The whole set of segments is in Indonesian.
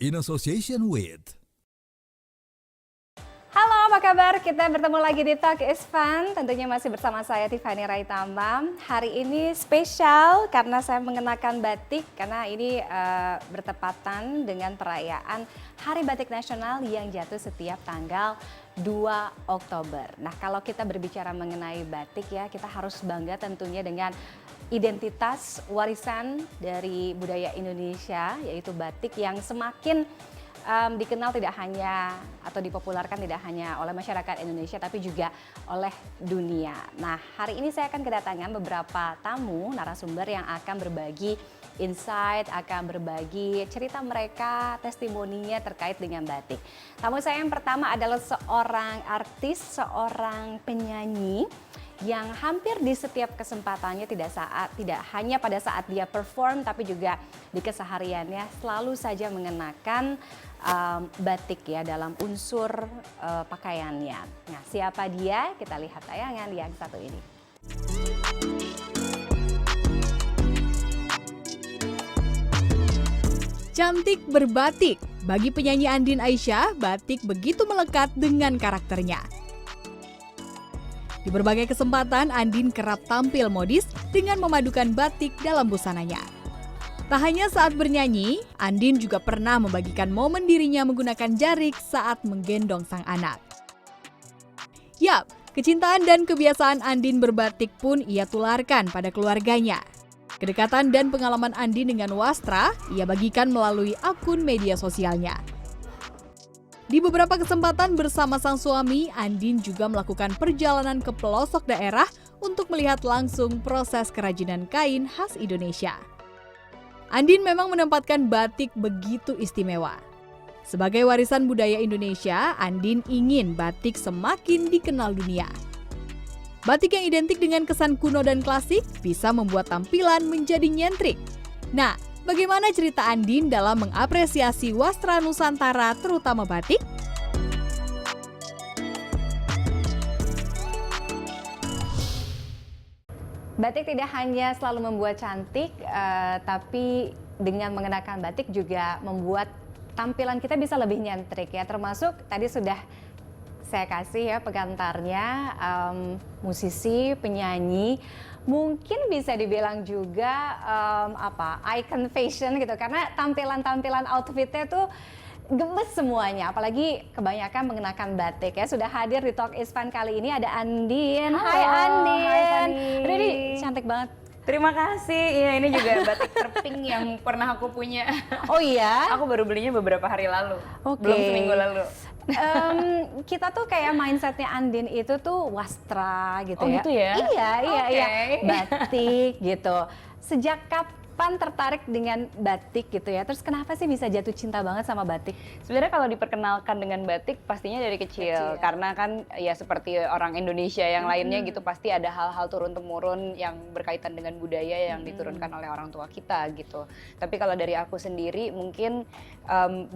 in association with. Halo, apa kabar? Kita bertemu lagi di Talk is Fun. Tentunya masih bersama saya Tiffany Raitama. Hari ini spesial karena saya mengenakan batik karena ini bertepatan dengan perayaan Hari Batik Nasional yang jatuh setiap tanggal 2 Oktober. Nah, kalau kita berbicara mengenai batik ya, kita harus bangga tentunya dengan identitas warisan dari budaya Indonesia, yaitu batik yang semakin dikenal tidak hanya atau dipopulerkan tidak hanya oleh masyarakat Indonesia tapi juga oleh dunia. Nah, hari ini saya akan kedatangan beberapa tamu narasumber yang akan berbagi insight, akan berbagi cerita mereka, testimoninya terkait dengan batik. Tamu saya yang pertama adalah seorang artis, seorang penyanyi yang hampir di setiap kesempatannya tidak hanya pada saat dia perform tapi juga di kesehariannya selalu saja mengenakan batik ya dalam unsur pakaiannya. Nah, siapa dia? Kita lihat tayangan yang satu ini. Cantik berbatik, bagi penyanyi Andin Aisyah, batik begitu melekat dengan karakternya. Di berbagai kesempatan, Andin kerap tampil modis dengan memadukan batik dalam busananya. Tak hanya saat bernyanyi, Andin juga pernah membagikan momen dirinya menggunakan jarik saat menggendong sang anak. Yap, kecintaan dan kebiasaan Andin berbatik pun ia tularkan pada keluarganya. Kedekatan dan pengalaman Andin dengan wastra ia bagikan melalui akun media sosialnya. Di beberapa kesempatan bersama sang suami, Andin juga melakukan perjalanan ke pelosok daerah untuk melihat langsung proses kerajinan kain khas Indonesia. Andin memang menempatkan batik begitu istimewa. Sebagai warisan budaya Indonesia, Andin ingin batik semakin dikenal dunia. Batik yang identik dengan kesan kuno dan klasik bisa membuat tampilan menjadi nyentrik. Nah, bagaimana cerita Andin dalam mengapresiasi wastra Nusantara terutama batik? Batik tidak hanya selalu membuat cantik, tapi dengan mengenakan batik juga membuat tampilan kita bisa lebih nyentrik ya. Termasuk tadi sudah saya kasih ya pengantarnya, musisi, penyanyi, mungkin bisa dibilang juga icon fashion gitu. Karena tampilan-tampilan outfitnya tuh gemes semuanya, apalagi kebanyakan mengenakan batik ya. Sudah hadir di Talk is Fun kali ini ada Andin. Halo, Hai Andin. hai Fani. Aduh, ini cantik banget. Terima kasih. Iya, ini juga batik terpink yang pernah aku punya. Oh iya? Aku baru belinya beberapa hari lalu. Oke. Belum seminggu lalu. Kita tuh kayak mindsetnya Andin itu tuh wastra gitu Oh, ya. gitu ya? Iya, Oke. batik gitu. Sejak kapan tertarik dengan batik gitu ya? Terus kenapa sih bisa jatuh cinta banget sama batik? Sebenarnya kalau diperkenalkan dengan batik pastinya dari kecil. Karena kan ya seperti orang Indonesia yang lainnya gitu pasti ada hal-hal turun-temurun yang berkaitan dengan budaya yang diturunkan oleh orang tua kita gitu. Tapi kalau dari aku sendiri mungkin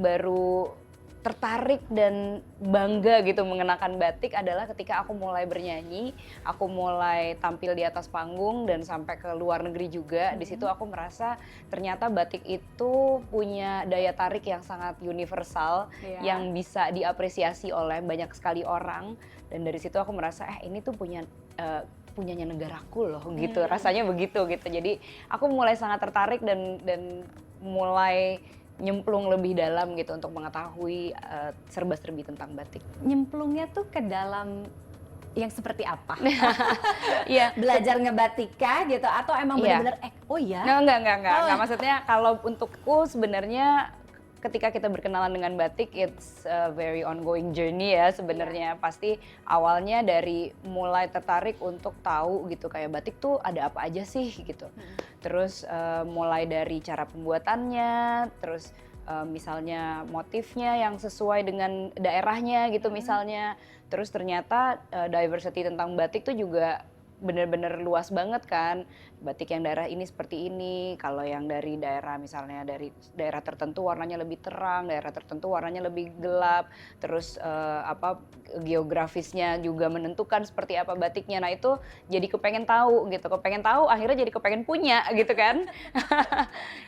baru tertarik dan bangga gitu mengenakan batik adalah ketika aku mulai bernyanyi, aku mulai tampil di atas panggung dan sampai ke luar negeri juga. Di situ aku merasa ternyata batik itu punya daya tarik yang sangat universal, yang bisa diapresiasi oleh banyak sekali orang. Dan dari situ aku merasa ini tuh punyanya negaraku loh gitu. Rasanya begitu gitu. Jadi aku mulai sangat tertarik dan mulai nyemplung lebih dalam gitu untuk mengetahui serba-serbi tentang batik. Nyemplungnya tuh ke dalam yang seperti apa? Iya. Belajar ngebatika gitu atau emang benar-benar oh ya? Enggak. Maksudnya kalau untukku sebenarnya ketika kita berkenalan dengan batik, it's a very ongoing journey ya sebenarnya. Pasti awalnya dari mulai tertarik untuk tahu gitu kayak batik tuh ada apa aja sih gitu. Terus mulai dari cara pembuatannya, terus misalnya motifnya yang sesuai dengan daerahnya gitu misalnya. Terus ternyata diversity tentang batik tuh juga bener-bener luas banget kan. Batik yang daerah ini seperti ini, kalau yang dari daerah misalnya dari daerah tertentu warnanya lebih terang, daerah tertentu warnanya lebih gelap, terus geografisnya juga menentukan seperti apa batiknya. Nah itu jadi kepengen tahu gitu, kepengen tahu akhirnya jadi kepengen punya gitu kan.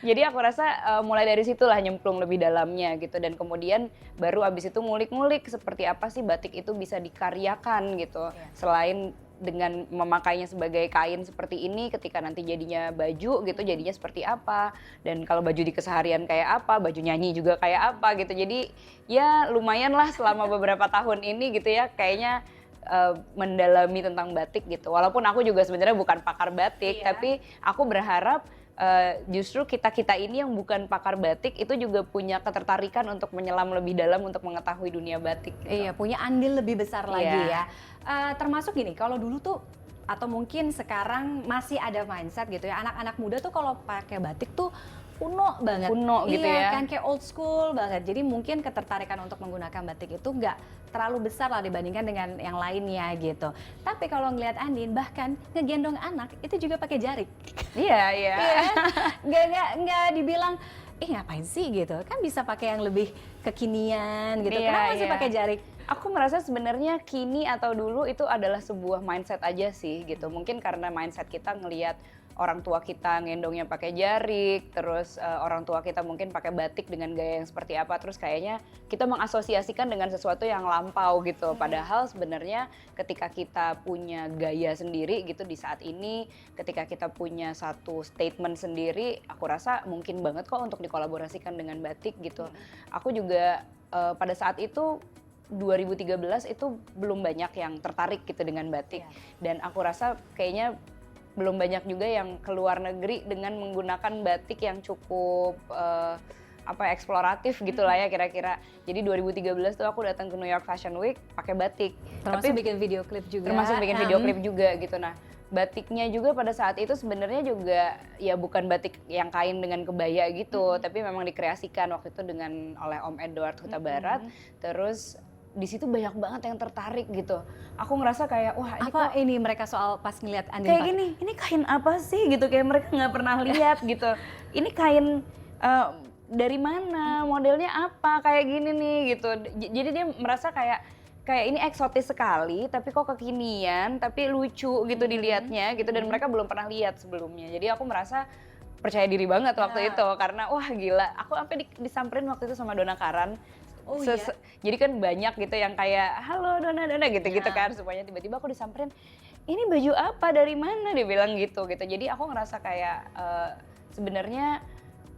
Jadi aku rasa mulai dari situlah nyemplung lebih dalamnya gitu, dan kemudian baru abis itu ngulik-ngulik seperti apa sih batik itu bisa dikaryakan gitu. Selain dengan memakainya sebagai kain seperti ini, ketika nanti jadinya baju gitu jadinya seperti apa, dan kalau baju di keseharian kayak apa, baju nyanyi juga kayak apa gitu. Jadi ya lumayan lah selama beberapa tahun ini gitu ya kayaknya mendalami tentang batik gitu. Walaupun aku juga sebenarnya bukan pakar batik, tapi aku berharap justru kita ini yang bukan pakar batik itu juga punya ketertarikan untuk menyelam lebih dalam untuk mengetahui dunia batik gitu. Iya, punya andil lebih besar lagi ya. Termasuk gini, kalau dulu tuh atau mungkin sekarang masih ada mindset gitu ya, anak-anak muda tuh kalau pakai batik tuh kuno banget. Kuno gitu ya. Iya kan, kayak old school banget. Jadi mungkin ketertarikan untuk menggunakan batik itu nggak terlalu besar lah dibandingkan dengan yang lainnya gitu. Tapi kalau ngelihat Andin bahkan ngegendong anak itu juga pakai jarik. Iya, iya. Nggak dibilang ngapain sih gitu. Kan bisa pakai yang lebih kekinian gitu. Kenapa masih pakai jarik? Aku merasa sebenarnya kini atau dulu itu adalah sebuah mindset aja sih gitu. Mungkin karena mindset kita ngelihat orang tua kita ngendongnya pakai jarik, terus orang tua kita mungkin pakai batik dengan gaya yang seperti apa, terus kayaknya kita mengasosiasikan dengan sesuatu yang lampau gitu. Padahal sebenarnya ketika kita punya gaya sendiri gitu di saat ini, ketika kita punya satu statement sendiri, aku rasa mungkin banget kok untuk dikolaborasikan dengan batik gitu. Aku juga pada saat itu 2013 itu belum banyak yang tertarik gitu dengan batik, dan aku rasa kayaknya belum banyak juga yang keluar negeri dengan menggunakan batik yang cukup eksploratif gitu lah ya kira-kira. Jadi 2013 tuh aku datang ke New York Fashion Week pakai batik. Termasuk bikin video klip juga. Termasuk bikin video klip juga gitu. Nah, batiknya juga pada saat itu sebenarnya juga ya bukan batik yang kain dengan kebaya gitu, tapi memang dikreasikan waktu itu oleh Om Edward Huta Barat. Terus di situ banyak banget yang tertarik gitu. Aku ngerasa kayak wah ini apa ini mereka soal pas ngeliat Andin kayak gini, ini kain apa sih gitu, kayak mereka nggak pernah lihat gitu. Ini kain dari mana, modelnya apa, kayak gini nih gitu. Jadi dia merasa kayak ini eksotis sekali, tapi kok kekinian, tapi lucu gitu dilihatnya gitu, dan mereka belum pernah lihat sebelumnya. Jadi aku merasa percaya diri banget waktu itu, karena wah gila, aku sampai disamperin waktu itu sama Donna Karan. Jadi kan banyak gitu yang kayak halo Donna gitu kan, semuanya tiba-tiba aku disamperin, ini baju apa, dari mana, dia bilang gitu. Jadi aku ngerasa kayak sebenarnya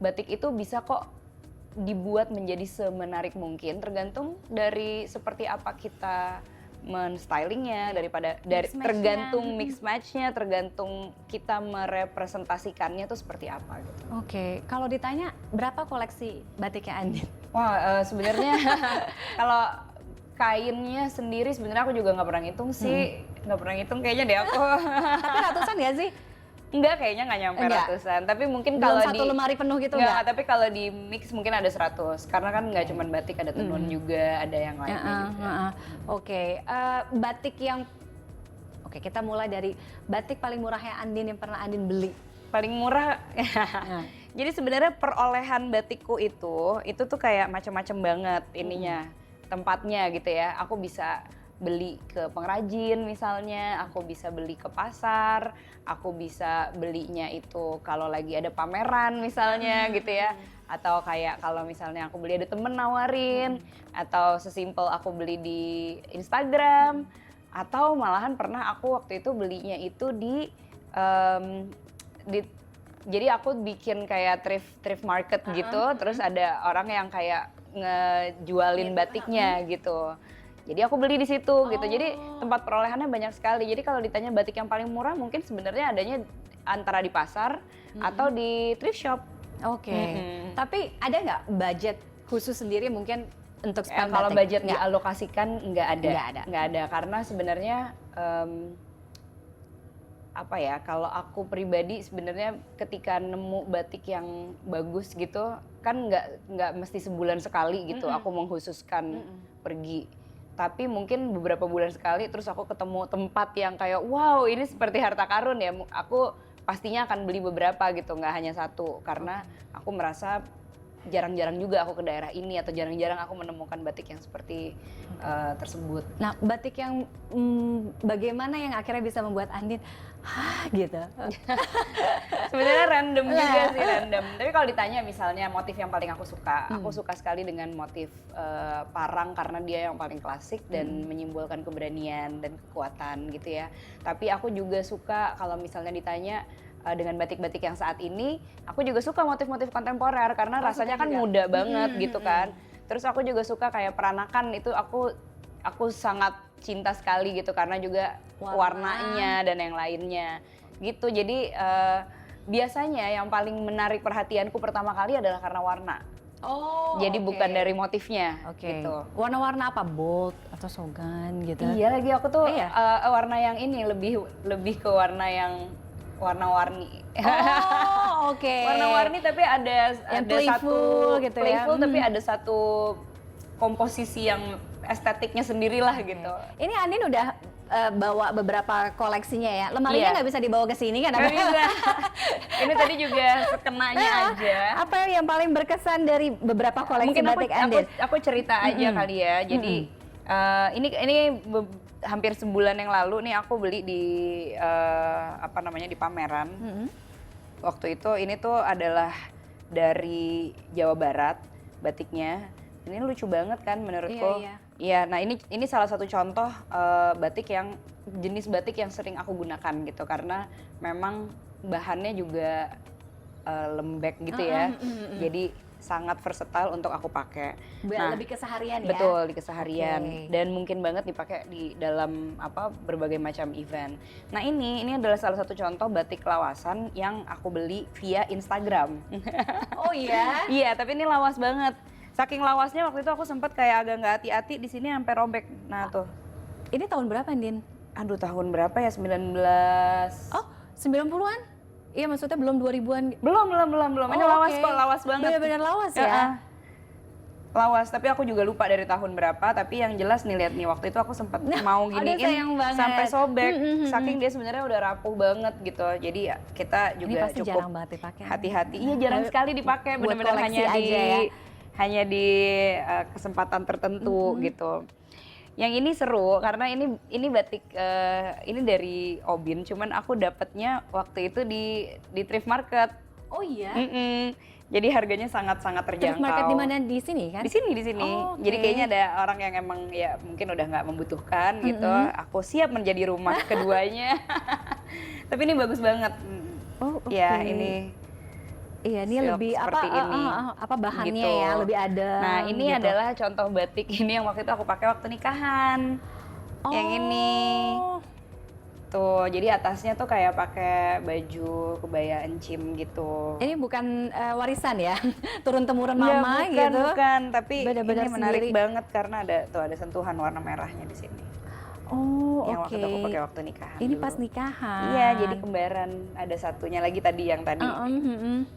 batik itu bisa kok dibuat menjadi semenarik mungkin, tergantung dari seperti apa kita men-stylingnya, tergantung mix match-nya, tergantung kita merepresentasikannya tuh seperti apa gitu. Oke, kalau ditanya berapa koleksi batiknya Andin? Wah, sebenarnya kalau kainnya sendiri sebenarnya aku juga nggak pernah ngitung sih, nggak pernah ngitung kayaknya deh aku. Tapi ratusan nggak sih? Enggak, kayaknya nggak nyampe ratusan. Tapi mungkin belum kalau satu lemari penuh gitu nggak? Tapi kalau di mix mungkin ada 100. Karena kan nggak cuma batik, ada tenun juga, ada yang lainnya juga. Oke, batik yang kita mulai dari batik paling murahnya Andin yang pernah Andin beli. Paling murah. Jadi sebenarnya perolehan batikku itu tuh kayak macam-macam banget ininya, tempatnya gitu ya. Aku bisa beli ke pengrajin misalnya, aku bisa beli ke pasar, aku bisa belinya itu kalau lagi ada pameran misalnya gitu ya, atau kayak kalau misalnya aku beli ada temen nawarin, atau sesimpel aku beli di Instagram, atau malahan pernah aku waktu itu belinya itu jadi aku bikin kayak thrift market gitu, terus ada orang yang kayak ngejualin batiknya gitu. Jadi aku beli di situ gitu. Jadi tempat perolehannya banyak sekali. Jadi kalau ditanya batik yang paling murah mungkin sebenarnya adanya antara di pasar atau di thrift shop. Oke. Tapi ada nggak budget khusus sendiri mungkin untuk spend kalau batik? budget dialokasikan nggak ada. Karena sebenarnya kalau aku pribadi sebenarnya ketika nemu batik yang bagus gitu kan nggak mesti sebulan sekali gitu aku mengkhususkan pergi. Tapi mungkin beberapa bulan sekali terus aku ketemu tempat yang kayak wow ini seperti harta karun ya, aku pastinya akan beli beberapa gitu, nggak hanya satu, karena aku merasa jarang-jarang juga aku ke daerah ini atau jarang-jarang aku menemukan batik yang seperti tersebut. Nah, batik yang bagaimana yang akhirnya bisa membuat Andin gitu? Sebenarnya random juga sih, random. Tapi kalau ditanya misalnya motif yang paling aku suka sekali dengan motif parang karena dia yang paling klasik dan menyimbolkan keberanian dan kekuatan gitu ya. Tapi aku juga suka kalau misalnya ditanya dengan batik-batik yang saat ini, aku juga suka motif-motif kontemporer karena rasanya kan muda banget gitu kan. Terus aku juga suka kayak peranakan itu aku sangat cinta sekali gitu karena juga warnanya dan yang lainnya gitu. Jadi biasanya yang paling menarik perhatianku pertama kali adalah karena warna. Oh, jadi bukan dari motifnya gitu. Warna-warna apa? Bold atau sogan gitu? Iya lagi aku tuh warna yang ini lebih ke warna yang warna-warni. Oh, oke. Warna-warni tapi ada playful satu gitu playful ya. tapi ada satu komposisi yang estetiknya sendirilah gitu. Ini Andin udah bawa beberapa koleksinya ya. Lemarinya nggak bisa dibawa ke sini kan? Nggak bisa. Ini tadi juga sekenanya aja. Apa yang paling berkesan dari beberapa koleksi Mungkin batik Andin? aku cerita aja kali ya. Jadi ini hampir sebulan yang lalu nih aku beli di di pameran. Waktu itu ini tuh adalah dari Jawa Barat batiknya. Ini lucu banget kan menurutku. Iya, nah ini salah satu contoh batik yang jenis batik yang sering aku gunakan gitu karena memang bahannya juga lembek gitu ya. Jadi sangat versatile untuk aku pakai. Lebih keseharian ya? Betul, di keseharian. Dan mungkin banget dipakai di dalam berbagai macam event. Nah ini adalah salah satu contoh batik lawasan yang aku beli via Instagram. Oh iya? Iya, tapi ini lawas banget. Saking lawasnya waktu itu aku sempat kayak agak nggak hati-hati di sini sampai robek. Nah tuh. Ini tahun berapa Andin? Aduh tahun berapa ya? 19. Oh 90-an? Iya maksudnya belum 2000-an? Belum. Ini lawas kok, lawas banget. Bener-bener lawas ya? Lawas, tapi aku juga lupa dari tahun berapa. Tapi yang jelas nih lihat nih waktu itu aku sempat mau giniin sampai sobek. Saking dia sebenarnya udah rapuh banget gitu. Jadi ya, kita juga ini pasti cukup jarang banget dipakai. Hati-hati. Iya jarang sekali dipakai. Bener-bener hanya di kesempatan tertentu gitu. Yang ini seru karena ini batik ini dari Obin, cuman aku dapatnya waktu itu di thrift market. Oh iya? Jadi harganya sangat-sangat terjangkau. Thrift market di mana? Di sini kan? Di sini. Oh, Jadi kayaknya ada orang yang emang ya mungkin udah nggak membutuhkan gitu. Aku siap menjadi rumah keduanya. Tapi ini bagus banget. Oh, ya ini. Iya, ini lebih apa bahannya gitu. ya, lebih ada. Nah, ini gitu. adalah contoh batik ini yang waktu itu aku pakai waktu nikahan. Yang ini. Tuh, jadi atasnya tuh kayak pakai baju kebaya encim gitu. Ini bukan warisan ya, turun temurun Ya, mama bukan, gitu. Bukan, tapi Bener-bener ini menarik sendiri. banget karena ada sentuhan warna merahnya di sini. Oh, yang oke. waktu itu aku pakai waktu nikahan. Ini dulu. pas nikahan. Iya, jadi kembaran. Ada satunya lagi tadi yang tadi.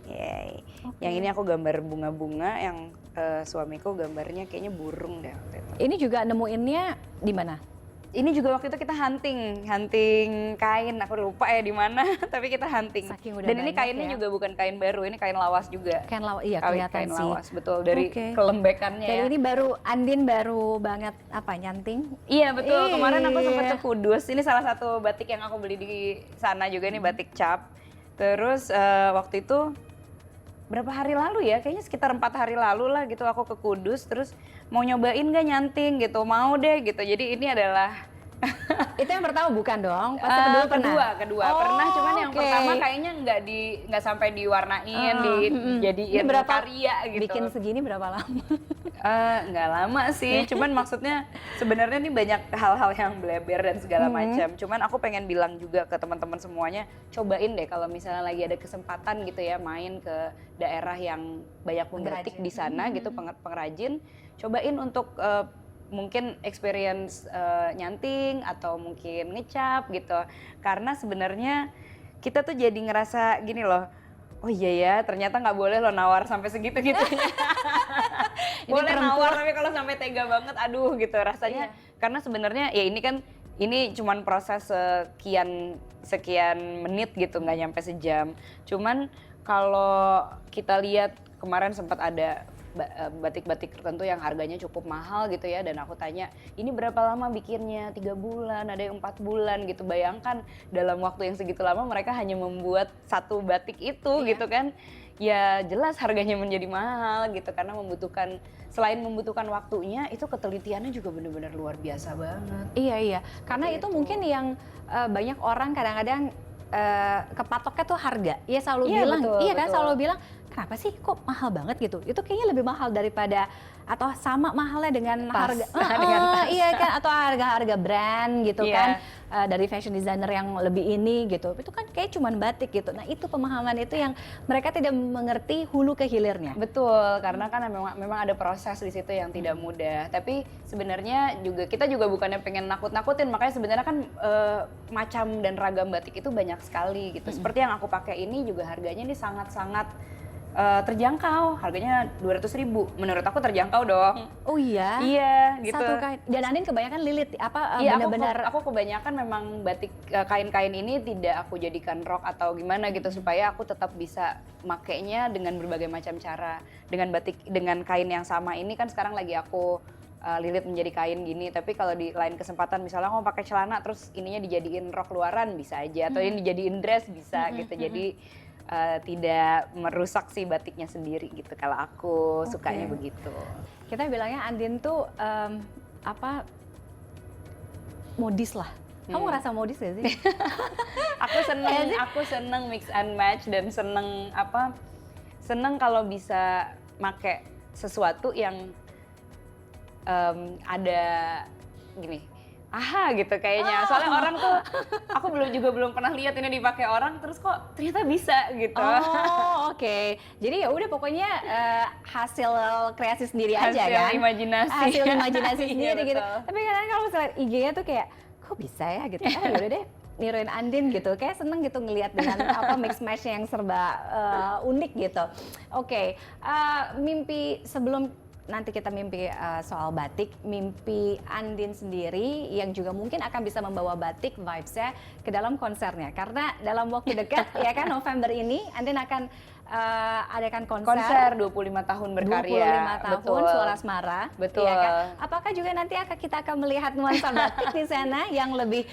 Yeay. Yang ini aku gambar bunga-bunga, yang suamiku gambarnya kayaknya burung deh waktu itu. Ini juga nemuinnya di mana? Ini juga waktu itu kita hunting kain, aku lupa ya di mana, tapi kita hunting. Saking udah Dan ini banyak kainnya ya. juga bukan kain baru, ini kain lawas juga. Kain lawas, iya kelihatan Kain sih. lawas, betul, dari Oke. kelembekannya Dan ya. ini Andin baru banget nyanting. Iya betul, kemarin aku sempat Iya. ke Kudus, ini salah satu batik yang aku beli di sana juga, ini batik cap. Terus waktu itu berapa hari lalu ya, kayaknya sekitar 4 hari lalu lah gitu aku ke Kudus, terus mau nyobain gak nyanting gitu, mau deh gitu. Jadi ini adalah Itu yang pertama bukan dong? Pasti kedua pernah? kedua Oh, pernah, cuman yang oke. pertama kayaknya nggak sampai diwarnain, dijadiin Ini berapa karya gitu. Bikin segini berapa lama? Nggak lama sih, cuman maksudnya sebenarnya ini banyak hal-hal yang bleber dan segala macam. Cuman aku pengen bilang juga ke teman-teman semuanya, cobain deh kalau misalnya lagi ada kesempatan gitu ya main ke daerah yang banyak pembatik di sana gitu, pengrajin, cobain untuk mungkin experience nyanting atau mungkin ngecap gitu. Karena sebenarnya kita tuh jadi ngerasa gini loh, oh iya ya ternyata nggak boleh lo nawar sampai segitu-gitunya. Boleh perempuan. nawar, tapi kalau sampai tega banget, aduh gitu rasanya. Iya. Karena sebenarnya ya ini cuman proses sekian menit gitu, nggak nyampe sejam. Cuman kalau kita lihat kemarin sempat ada batik-batik tertentu yang harganya cukup mahal gitu ya, dan aku tanya ini berapa lama bikinnya, 3 bulan, ada yang 4 bulan gitu. Bayangkan dalam waktu yang segitu lama mereka hanya membuat satu batik itu gitu kan. Ya jelas harganya menjadi mahal gitu, karena selain membutuhkan waktunya, itu ketelitiannya juga benar-benar luar biasa banget. Iya, karena Seperti itu itu. mungkin yang banyak orang kadang-kadang kepatoknya tuh harga. Iya selalu Iya, bilang, betul, iya kan betul. selalu bilang kenapa sih kok mahal banget gitu? Itu kayaknya lebih mahal daripada atau sama mahalnya dengan Tas, harga, dengan tas. iya kan, atau harga-harga brand gitu Iya. kan, dari fashion designer yang lebih ini gitu. Itu kan kayak cuman batik gitu. Nah itu pemahaman itu yang mereka tidak mengerti hulu ke hilirnya. Betul, karena kan memang ada proses di situ yang tidak mudah. Tapi sebenarnya kita juga bukannya pengen nakut-nakutin, makanya sebenarnya kan macam dan ragam batik itu banyak sekali gitu. Seperti yang aku pakai ini juga harganya ini sangat-sangat terjangkau, harganya 200.000. Menurut aku terjangkau dong. Oh iya. Iya, gitu. Satu kain. Dan Andin kebanyakan lilit Iya, benar-benar. aku kebanyakan memang batik kain-kain ini tidak aku jadikan rok atau gimana gitu, supaya aku tetap bisa makainya dengan berbagai macam cara. Dengan kain yang sama ini kan sekarang lagi aku lilit menjadi kain gini, tapi kalau di lain kesempatan misalnya aku mau pakai celana terus ininya dijadiin rok luaran bisa aja, atau ini dijadiin dress bisa gitu. Jadi tidak merusak si batiknya sendiri gitu, kalau aku sukanya begitu. Kita bilangnya Andin tuh modis lah. Kamu ngerasa modis gak sih? Aku seneng mix and match, dan seneng kalau bisa make sesuatu yang ada gini, aha gitu kayaknya. Soalnya orang tuh, aku belum pernah lihat ini dipakai orang, terus kok ternyata bisa gitu. Oh, oke. Jadi ya udah pokoknya hasil kreasi sendiri aja Hasil kan. imajinasi. Hasil imajinasi Iya, sendiri gitu. betul. Tapi kadang kalau misalnya IG-nya tuh kayak kok bisa ya gitu. Yaudah deh niruin Andin gitu. Kayak seneng gitu ngelihat dengan mix match yang serba unik gitu. Oke. Mimpi sebelum nanti kita mimpi soal batik, mimpi Andin sendiri yang juga mungkin akan bisa membawa batik vibes-nya ke dalam konsernya. Karena dalam waktu dekat ya kan November ini Andin akan adakan Konser 25 tahun berkarya. 25 tahun Betul. Suara Asmara. Betul. Iya kan? Apakah juga nanti kita akan melihat nuansa batik di sana yang lebih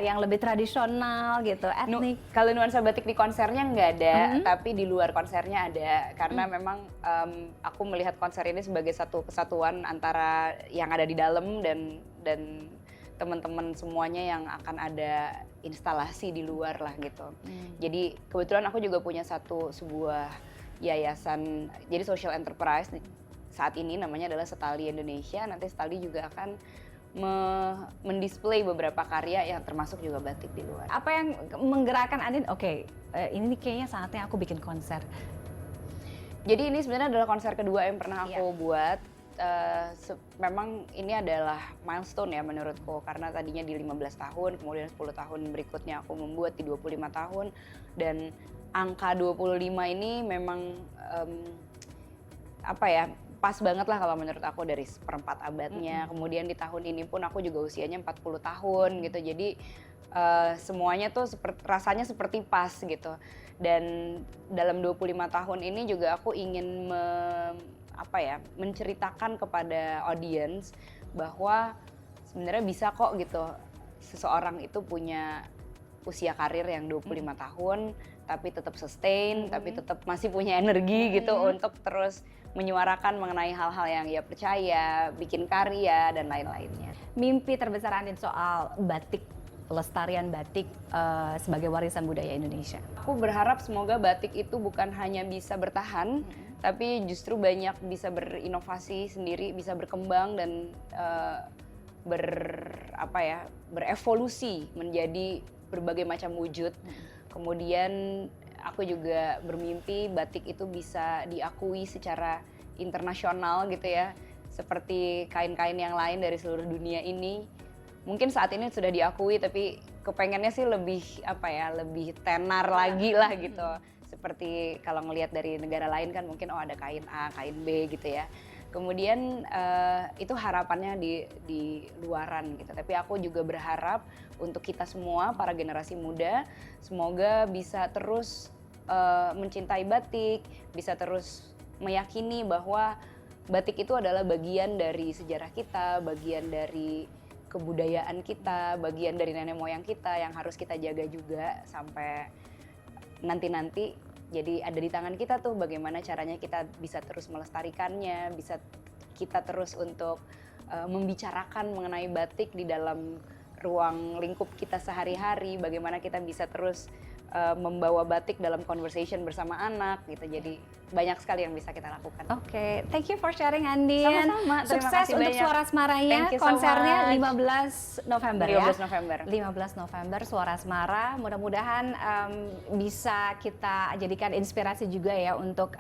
yang lebih tradisional gitu, etnik? Kalau nuansa batik di konsernya nggak ada, tapi di luar konsernya ada. Karena memang aku melihat konser ini sebagai satu kesatuan antara yang ada di dalam dan teman-teman semuanya yang akan ada instalasi di luar lah gitu. Jadi kebetulan aku juga punya sebuah yayasan, jadi social enterprise saat ini namanya adalah Setali Indonesia. Nanti Setali juga akan mendisplay beberapa karya yang termasuk juga batik di luar. Apa yang menggerakkan Andin? Oke, ini kayaknya saatnya aku bikin konser. Jadi ini sebenarnya adalah konser kedua yang pernah aku buat. Memang ini adalah milestone ya menurutku, karena tadinya di 15 tahun, kemudian 10 tahun berikutnya aku membuat di 25 tahun, dan angka 25 ini memang pas banget lah kalau menurut aku dari seperempat abadnya. Kemudian di tahun ini pun aku juga usianya 40 tahun gitu, jadi semuanya tuh rasanya seperti pas gitu. Dan dalam 25 tahun ini juga aku ingin menceritakan kepada audiens bahwa sebenarnya bisa kok gitu seseorang itu punya usia karir yang 25 tahun tapi tetap sustain, tapi tetap masih punya energi gitu untuk terus menyuarakan mengenai hal-hal yang ia percaya, bikin karya dan lain-lainnya. Mimpi terbesar Andin soal batik, pelestarian batik sebagai warisan budaya Indonesia. Aku berharap semoga batik itu bukan hanya bisa bertahan, tapi justru banyak bisa berinovasi sendiri, bisa berkembang dan berevolusi menjadi berbagai macam wujud. Kemudian aku juga bermimpi batik itu bisa diakui secara internasional gitu ya, seperti kain-kain yang lain dari seluruh dunia ini. Mungkin saat ini sudah diakui, tapi kepengennya sih lebih tenar lagi lah gitu. Seperti kalau ngelihat dari negara lain kan mungkin ada kain A, kain B gitu ya. Kemudian itu harapannya di luaran gitu. Tapi aku juga berharap untuk kita semua para generasi muda semoga bisa terus mencintai batik, bisa terus meyakini bahwa batik itu adalah bagian dari sejarah kita, bagian dari kebudayaan kita, bagian dari nenek moyang kita yang harus kita jaga juga sampai nanti-nanti. Jadi ada di tangan kita tuh bagaimana caranya kita bisa terus melestarikannya, bisa kita terus untuk membicarakan mengenai batik di dalam ruang lingkup kita sehari-hari, bagaimana kita bisa terus membawa batik dalam conversation bersama anak gitu. Jadi banyak sekali yang bisa kita lakukan. Oke, thank you for sharing Andin. Sama-sama, terima Sukses kasih untuk banyak. Suara Semaranya. Thank you so Konsernya much. 15 November ya. 15 November. 15 November Suara Semara. Mudah-mudahan bisa kita jadikan inspirasi juga ya untuk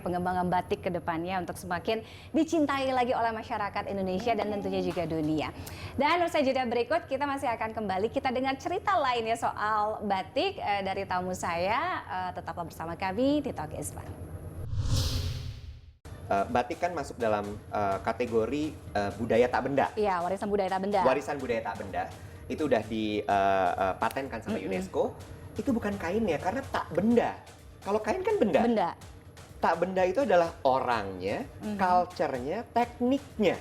pengembangan batik ke depannya untuk semakin dicintai lagi oleh masyarakat Indonesia dan tentunya juga dunia. Dan usai jeda berikut kita masih akan kembali kita dengar cerita lainnya soal batik dari tamu saya. Tetaplah bersama kami di Talk is Fun. Batik kan masuk dalam kategori budaya tak benda. Iya, warisan budaya tak benda. Warisan budaya tak benda. Itu udah dipatenkan sama UNESCO. Itu bukan kain ya, karena tak benda. Kalau kain kan benda. Benda. Tak benda itu adalah orangnya, culture-nya, tekniknya.